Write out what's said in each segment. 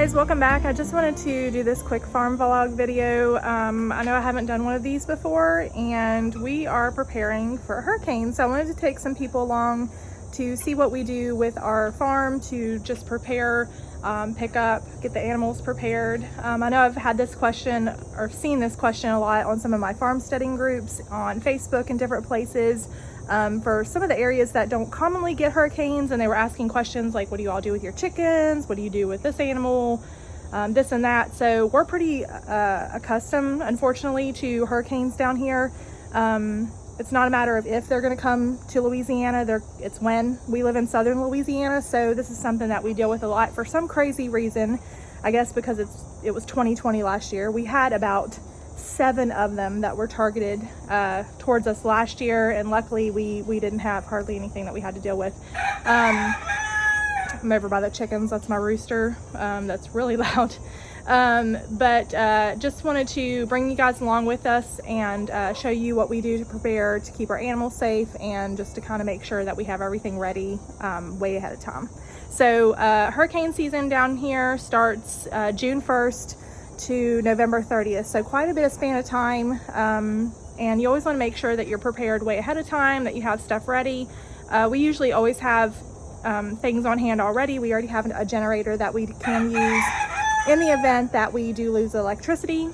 guys, welcome back. I just wanted to do this quick farm vlog video. I know I haven't done one of these before, and we are preparing for a hurricane. So I wanted to take some people along to see what we do with our farm to just prepare, pick up, get the animals prepared. I know I've had this question or seen this question a lot on some of my farmsteading groups on Facebook and different places. For some of the areas that don't commonly get hurricanes, and they were asking questions like, what do you all do with your chickens? What do you do with this animal? This and that. So we're pretty accustomed, unfortunately, to hurricanes down here. It's not a matter of if they're going to come to Louisiana, it's when. We live in southern Louisiana, so this is something that we deal with a lot for some crazy reason. I guess because it was 2020 last year. We had about 7 of them that were targeted towards us last year, and luckily we didn't have hardly anything that we had to deal with. I'm over by the chickens. That's my rooster. That's really loud. But just wanted to bring you guys along with us and show you what we do to prepare to keep our animals safe, and just to kind of make sure that we have everything ready way ahead of time. So hurricane season down here starts June 1st to November 30th, so quite a bit of span of time, and you always want to make sure that you're prepared way ahead of time, that you have stuff ready. We usually always have things on hand already. We already have a generator that we can use in the event that we do lose electricity.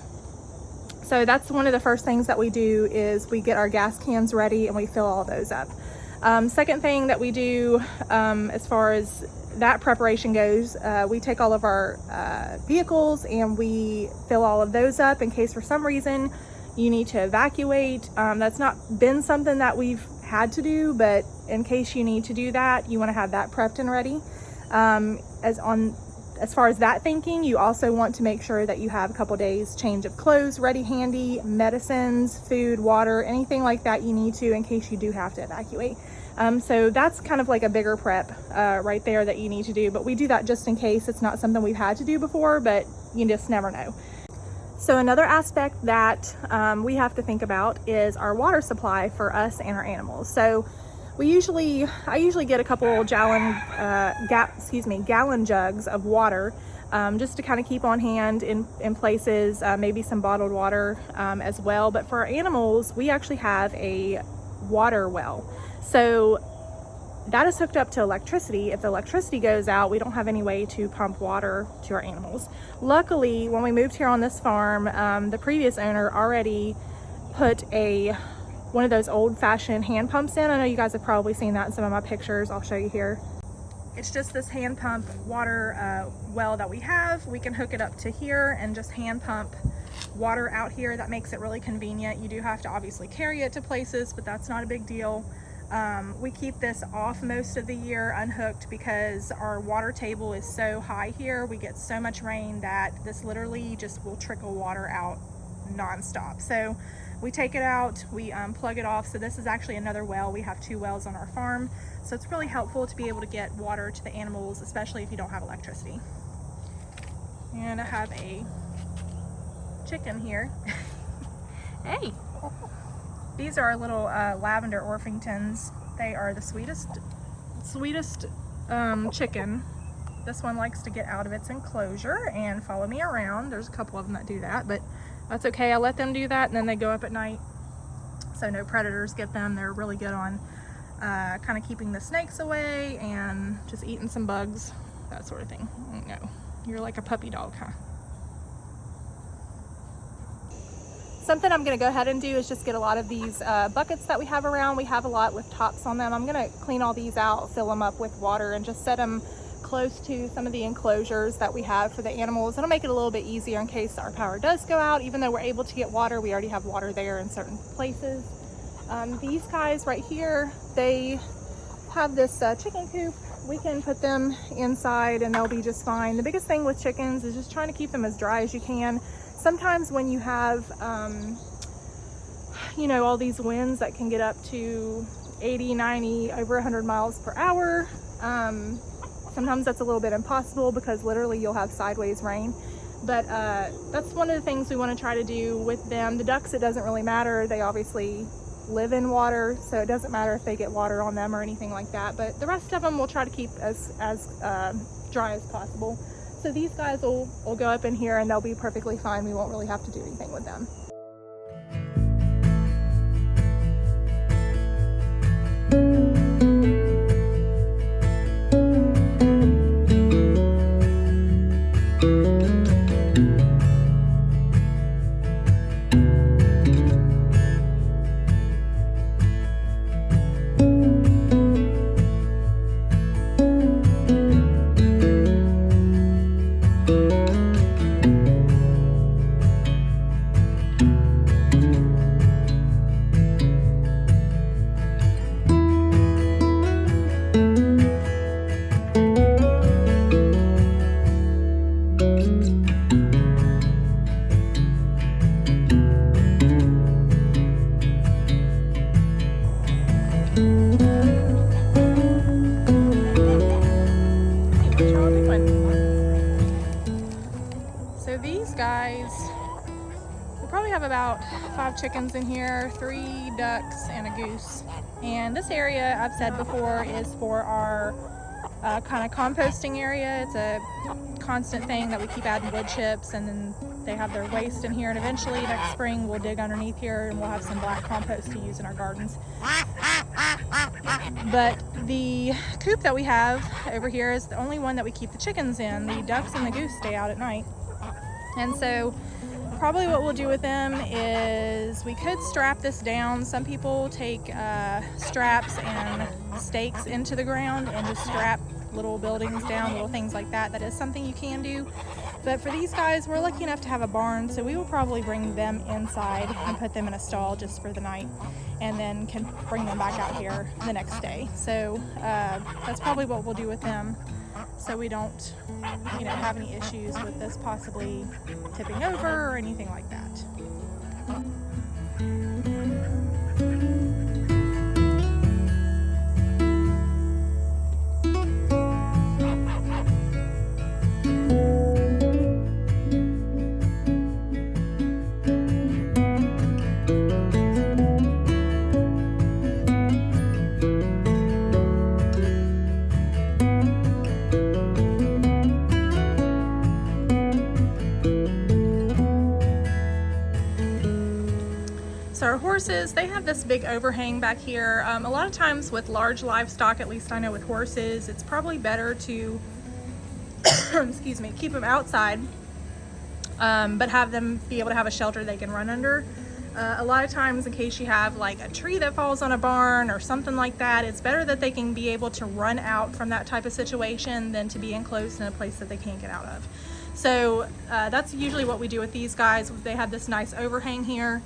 So that's one of the first things that we do, is we get our gas cans ready and we fill all those up. Second thing that we do as far as that preparation goes, we take all of our vehicles and we fill all of those up in case for some reason you need to evacuate. That's not been something that we've had to do, but in case you need to do that, you want to have that prepped and ready. As far as that thinking, you also want to make sure that you have a couple days change of clothes ready handy, medicines, food, water, anything like that you need to in case you do have to evacuate. So that's kind of like a bigger prep right there that you need to do, but we do that just in case. It's not something we've had to do before, but you just never know. So another aspect that we have to think about is our water supply for us and our animals. So I usually get a couple gallon jugs of water just to kind of keep on hand in places, maybe some bottled water as well. But for our animals, we actually have a water well. So that is hooked up to electricity. If the electricity goes out, we don't have any way to pump water to our animals. Luckily, when we moved here on this farm, the previous owner already put one of those old-fashioned hand pumps in. I know you guys have probably seen that in some of my pictures. I'll show you here. It's just this hand pump water well that we have. We can hook it up to here and just hand pump water out here. That makes it really convenient. You do have to obviously carry it to places, but that's not a big deal. We keep this off most of the year unhooked because our water table is so high here. We get so much rain that this literally just will trickle water out nonstop. So we take it out, we plug it off. So this is actually another well. We have 2 wells on our farm. So it's really helpful to be able to get water to the animals, especially if you don't have electricity. And I have a chicken here. Hey! These are our little lavender Orpingtons. They are the sweetest chicken. This one likes to get out of its enclosure and follow me around. There's a couple of them that do that, but that's okay. I let them do that, and then they go up at night so no predators get them. They're really good on kind of keeping the snakes away and just eating some bugs, that sort of thing. No, you're like a puppy dog, huh? Something I'm going to go ahead and do is just get a lot of these buckets that we have around. We have a lot with tops on them. I'm going to clean all these out, fill them up with water, and just set them close to some of the enclosures that we have for the animals. It'll make it a little bit easier in case our power does go out. Even though we're able to get water, we already have water there in certain places. These guys right here, they have this chicken coop. We can put them inside and they'll be just fine. The biggest thing with chickens is just trying to keep them as dry as you can. Sometimes when you have, all these winds that can get up to 80, 90, over 100 miles per hour, sometimes that's a little bit impossible because literally you'll have sideways rain. But that's one of the things we want to try to do with them. The ducks, it doesn't really matter. They obviously live in water, so it doesn't matter if they get water on them or anything like that. But the rest of them we'll try to keep as dry as possible. So these guys will go up in here and they'll be perfectly fine. We won't really have to do anything with them. So these guys, we probably have about 5 chickens in here, 3 ducks and a goose. And this area, I've said before, is for our kind of composting area. It's a constant thing that we keep adding wood chips, and then they have their waste in here, and eventually next spring we'll dig underneath here and we'll have some black compost to use in our gardens. But the coop that we have over here is the only one that we keep the chickens in. The ducks and the goose stay out at night. And so probably what we'll do with them is we could strap this down. Some people take straps and stakes into the ground and just strap little buildings down, little things like that. That is something you can do. But for these guys, we're lucky enough to have a barn, so we will probably bring them inside and put them in a stall just for the night, and then can bring them back out here the next day. So that's probably what we'll do with them, so we don't, have any issues with this possibly tipping over or anything like that. So our horses, they have this big overhang back here. A lot of times with large livestock, at least I know with horses, it's probably better to excuse me, keep them outside, but have them be able to have a shelter they can run under. A lot of times, in case you have like a tree that falls on a barn or something like that, it's better that they can be able to run out from that type of situation than to be enclosed in a place that they can't get out of. So that's usually what we do with these guys. They have this nice overhang here,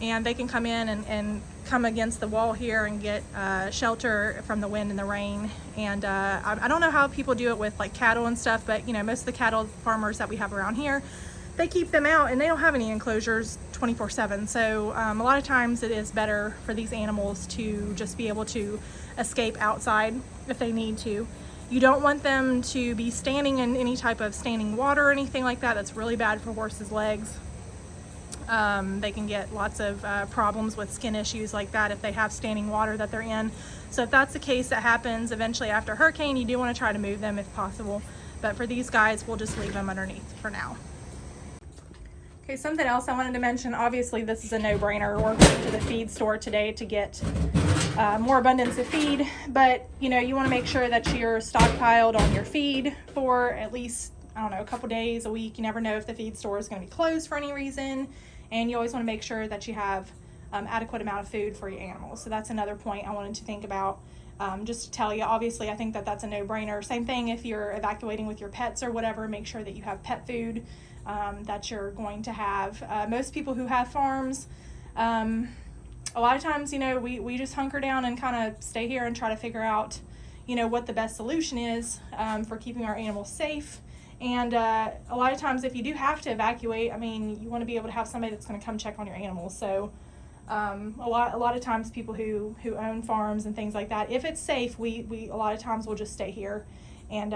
and they can come in and come against the wall here and get shelter from the wind and the rain. And I don't know how people do it with like cattle and stuff, but most of the cattle farmers that we have around here, they keep them out and they don't have any enclosures 24/7. So a lot of times it is better for these animals to just be able to escape outside if they need to. You don't want them to be standing in any type of standing water or anything like that. That's really bad for horses' legs. They can get lots of problems with skin issues like that if they have standing water that they're in. So if that's the case that happens eventually after a hurricane, you do want to try to move them if possible. But for these guys, we'll just leave them underneath for now. Okay, something else I wanted to mention. Obviously, this is a no-brainer. We're going to the feed store today to get more abundance of feed. But, you want to make sure that you're stockpiled on your feed for at least, a couple days, a week. You never know if the feed store is going to be closed for any reason. And you always want to make sure that you have adequate amount of food for your animals. So that's another point I wanted to think about. Just to tell you, obviously, I think that that's a no-brainer. Same thing if you're evacuating with your pets or whatever, make sure that you have pet food that you're going to have. Most people who have farms, a lot of times, we just hunker down and kind of stay here and try to figure out, what the best solution is for keeping our animals safe. And a lot of times if you do have to evacuate, you want to be able to have somebody that's going to come check on your animals. So a lot of times people who own farms and things like that, if it's safe, we a lot of times will just stay here and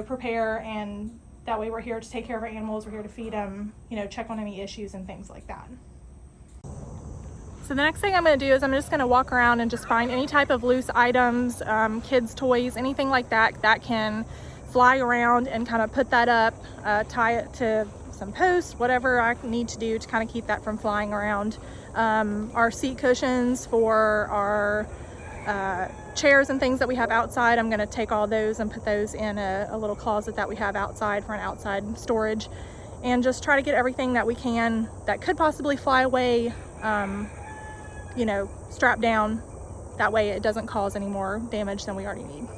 prepare, and that way we're here to take care of our animals, we're here to feed them, check on any issues and things like that. So the next thing I'm going to do is I'm just going to walk around and just find any type of loose items, kids' toys, anything like that that can fly around and kind of put that up, tie it to some posts, whatever I need to do to kind of keep that from flying around. Our seat cushions for our chairs and things that we have outside, I'm going to take all those and put those in a little closet that we have outside for an outside storage, and just try to get everything that we can that could possibly fly away, you know, strapped down. That way it doesn't cause any more damage than we already need.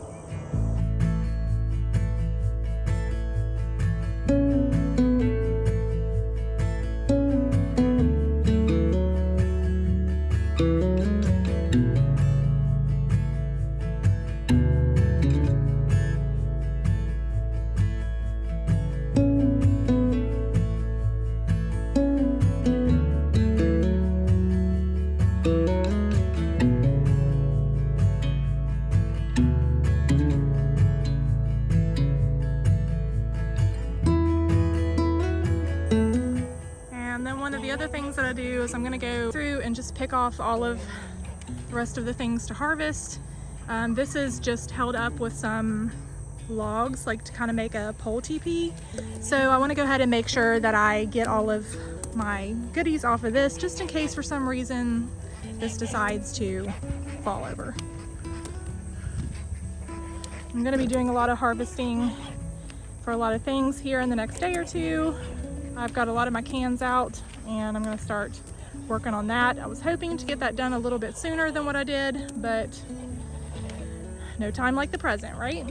The other things that I do is I'm going to go through and just pick off all of the rest of the things to harvest. This is just held up with some logs, like to kind of make a pole teepee. So I want to go ahead and make sure that I get all of my goodies off of this, just in case for some reason this decides to fall over. I'm going to be doing a lot of harvesting for a lot of things here in the next day or two. I've got a lot of my cans out and I'm going to start working on that. I was hoping to get that done a little bit sooner than what I did, but no time like the present, right?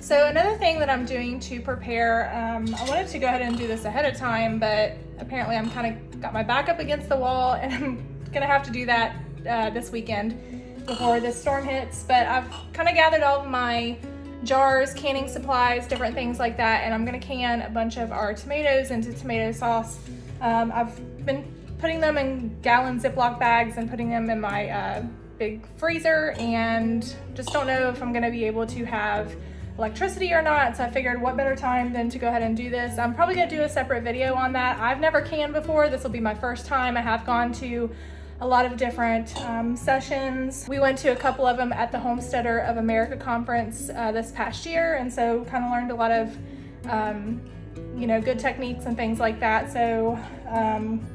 So another thing that I'm doing to prepare, I wanted to go ahead and do this ahead of time, but apparently I'm kind of got my back up against the wall and I'm gonna have to do that this weekend before this storm hits. But I've kind of gathered all of my jars, canning supplies, different things like that, and I'm gonna can a bunch of our tomatoes into tomato sauce. I've been putting them in gallon Ziploc bags and putting them in my big freezer, and just don't know if I'm gonna be able to have electricity or not, so I figured what better time than to go ahead and do this. I'm probably gonna do a separate video on that. I've never canned before. This will be my first time. I have gone to a lot of different sessions. We went to a couple of them at the Homesteader of America conference this past year, and so kind of learned a lot of you know, good techniques and things like that. So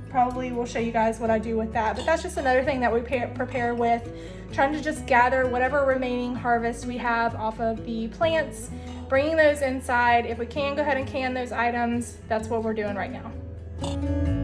probably will show you guys what I do with that. But that's just another thing that we prepare with, trying to just gather whatever remaining harvest we have off of the plants, bringing those inside. If we can go ahead and can those items, that's what we're doing right now.